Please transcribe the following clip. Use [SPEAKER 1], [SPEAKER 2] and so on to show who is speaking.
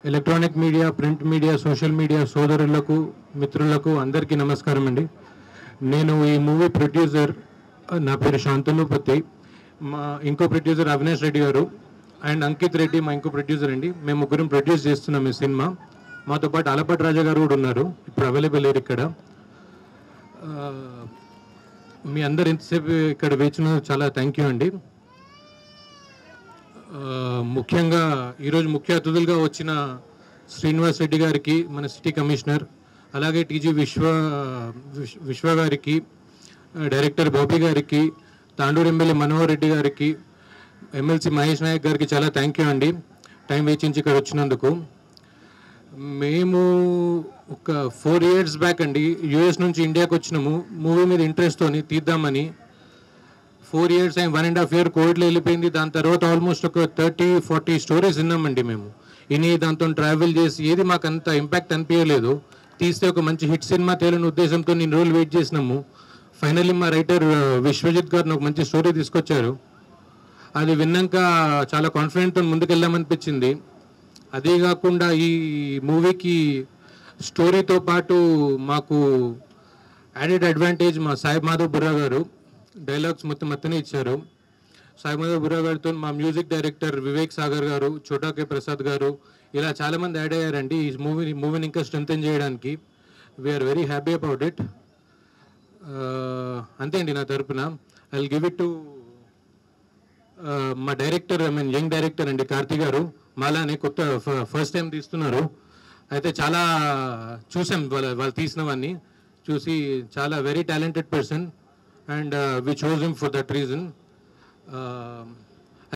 [SPEAKER 1] Electronic media, print media, social media సోదరులకు, మిత్రులకు అందరికీ నమస్కారం అండి. నేను ఈ మూవీ ప్రొడ్యూసర్, నా పేరు శాంతనుపతి. మా ఇంకో ప్రొడ్యూసర్ అవినాష్ రెడ్డి గారు అండ్ అంకిత్ రెడ్డి మా ఇంకో ప్రొడ్యూసర్ అండి. మేము ముగ్గురం ప్రొడ్యూస్ చేస్తున్నాం ఈ సినిమా. మాతో పాటు అలపాటి రాజా గారు కూడా ఉన్నారు, ఇప్పుడు అవైలబుల్ లేరు ఇక్కడ. మీ అందరు ఇంతసేపు ఇక్కడ వేచిన చాలా థ్యాంక్ యూ అండి. ముఖ్యంగా ఈరోజు ముఖ్య అతిథులుగా వచ్చిన శ్రీనివాస్ రెడ్డి గారికి, మన సిటీ కమిషనర్, అలాగే టీజీ విశ్వ గారికి, డైరెక్టర్ బాబీ గారికి, తాండూరు ఎమ్మెల్యే మనోహర్ రెడ్డి గారికి, ఎమ్మెల్సీ మహేష్ నాయక్ గారికి చాలా థ్యాంక్ యూ అండి, టైం వేచించి ఇక్కడ వచ్చినందుకు. మేము ఒక 4 years బ్యాక్ అండి యూఎస్ నుంచి ఇండియాకి వచ్చినాము మూవీ మీద ఇంట్రెస్ట్తోని తీద్దామని. 4 years అండ్ 1.5 year కోవిడ్లో వెళ్ళిపోయింది. దాని తర్వాత ఆల్మోస్ట్ ఒక 30-40 స్టోరీస్ విన్నామండి మేము. ఇని దాంతో ట్రావెల్ చేసి ఏది మాకు అంత ఇంపాక్ట్ అనిపించలేదు. తీస్తే ఒక మంచి హిట్ సినిమా తేలని ఉద్దేశంతో నేను రోజులు వెయిట్ చేసినాము. ఫైనల్లీ మా రైటర్ విశ్వజిత్ గారు ఒక మంచి స్టోరీ తీసుకొచ్చారు. అది విన్నాక చాలా కాన్ఫిడెంట్తో ముందుకెళ్దామనిపించింది. అదే కాకుండా ఈ మూవీకి స్టోరీతో పాటు మాకు యాడెడ్ అడ్వాంటేజ్ మా సాయి మాధవ్ బుర్రా గారు డైలాగ్స్ మొత్తం అతనే ఇచ్చారు. సాయి మాధవ్ బుర్రా గారితో మా మ్యూజిక్ డైరెక్టర్ వివేక్ సాగర్ గారు, చోటా కే ప్రసాద్ గారు, ఇలా చాలామంది యాడ్ అయ్యారండి ఈ మూవీని ఇంకా స్ట్రెంథెన్ చేయడానికి. We are very happy about it. అంతే అండి నా తరపున. I will give it to మా డైరెక్టర్, యంగ్ డైరెక్టర్ అండి కార్తీ గారు. మాలానే కొత్త ఫస్ట్ టైం తీస్తున్నారు. అయితే చాలా చూసాం వాళ్ళు తీసినవన్నీ చూసి, చాలా very talented person and we chose him for that reason.